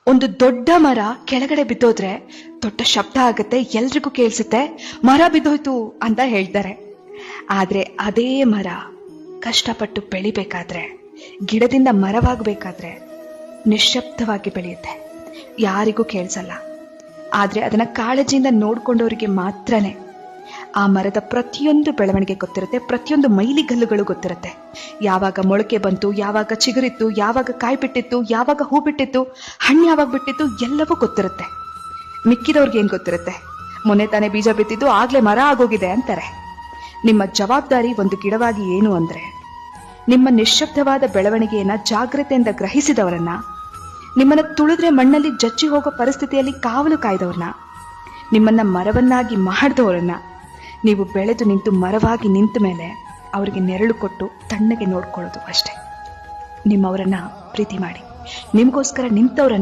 ಒಂದು ದೊಡ್ಡ ಮರ ಕೆಳಗಡೆ ಬಿದ್ದೋದ್ರೆ ದೊಡ್ಡ ಶಬ್ದ ಆಗತ್ತೆ, ಎಲ್ರಿಗೂ ಕೇಳಿಸುತ್ತೆ, ಮರ ಬಿದ್ದೋಯ್ತು ಅಂತ ಹೇಳ್ತಾರೆ. ಆದ್ರೆ ಅದೇ ಮರ ಕಷ್ಟಪಟ್ಟು ಬೆಳಿಬೇಕಾದ್ರೆ, ಗಿಡದಿಂದ ಮರವಾಗಬೇಕಾದ್ರೆ ನಿಶ್ಶಬ್ದವಾಗಿ ಬೆಳೆಯುತ್ತೆ, ಯಾರಿಗೂ ಕೇಳಿಸಲ್ಲ. ಆದ್ರೆ ಅದನ್ನ ಕಾಳಜಿಯಿಂದ ನೋಡ್ಕೊಂಡವರಿಗೆ ಮಾತ್ರನೇ ಆ ಮರದ ಪ್ರತಿಯೊಂದು ಬೆಳವಣಿಗೆ ಗೊತ್ತಿರುತ್ತೆ, ಪ್ರತಿಯೊಂದು ಮೈಲಿಗಲ್ಲುಗಳು ಗೊತ್ತಿರುತ್ತೆ. ಯಾವಾಗ ಮೊಳಕೆ ಬಂತು, ಯಾವಾಗ ಚಿಗುರಿತ್ತು, ಯಾವಾಗ ಕಾಯಿ ಬಿಟ್ಟಿತ್ತು, ಯಾವಾಗ ಹೂ ಬಿಟ್ಟಿತ್ತು, ಹಣ್ಣು ಯಾವಾಗ ಬಿಟ್ಟಿತ್ತು, ಎಲ್ಲವೂ ಗೊತ್ತಿರುತ್ತೆ. ಮಿಕ್ಕಿದವ್ರಿಗೆ ಏನ್ ಗೊತ್ತಿರುತ್ತೆ? ಮೊನ್ನೆ ತಾನೇ ಬೀಜ ಬಿತ್ತಿದ್ದು ಆಗ್ಲೇ ಮರ ಆಗೋಗಿದೆ ಅಂತಾರೆ. ನಿಮ್ಮ ಜವಾಬ್ದಾರಿ ಒಂದು ಗಿಡವಾಗಿ ಏನು ಅಂದ್ರೆ, ನಿಮ್ಮ ನಿಶ್ಶಬ್ದವಾದ ಬೆಳವಣಿಗೆಯನ್ನ ಜಾಗ್ರತೆಯಿಂದ ಗ್ರಹಿಸಿದವರನ್ನ, ನಿಮ್ಮನ್ನ ತುಳಿದ್ರೆ ಮಣ್ಣಲ್ಲಿ ಜಚ್ಚಿ ಹೋಗೋ ಪರಿಸ್ಥಿತಿಯಲ್ಲಿ ಕಾವಲು ಕಾಯ್ದವ್ರನ್ನ, ನಿಮ್ಮನ್ನ ಮರವನ್ನಾಗಿ ಮಾಡಿದವರನ್ನ ನೀವು ಬೆಳೆದು ನಿಂತು ಮರವಾಗಿ ನಿಂತ ಮೇಲೆ ಅವರಿಗೆ ನೆರಳು ಕೊಟ್ಟು ತಣ್ಣಗೆ ನೋಡ್ಕೊಳ್ಳೋದು ಅಷ್ಟೇ. ನಿಮ್ಮವರನ್ನ ಪ್ರೀತಿ ಮಾಡಿ, ನಿಮಗೋಸ್ಕರ ನಿಂತವ್ರನ್ನ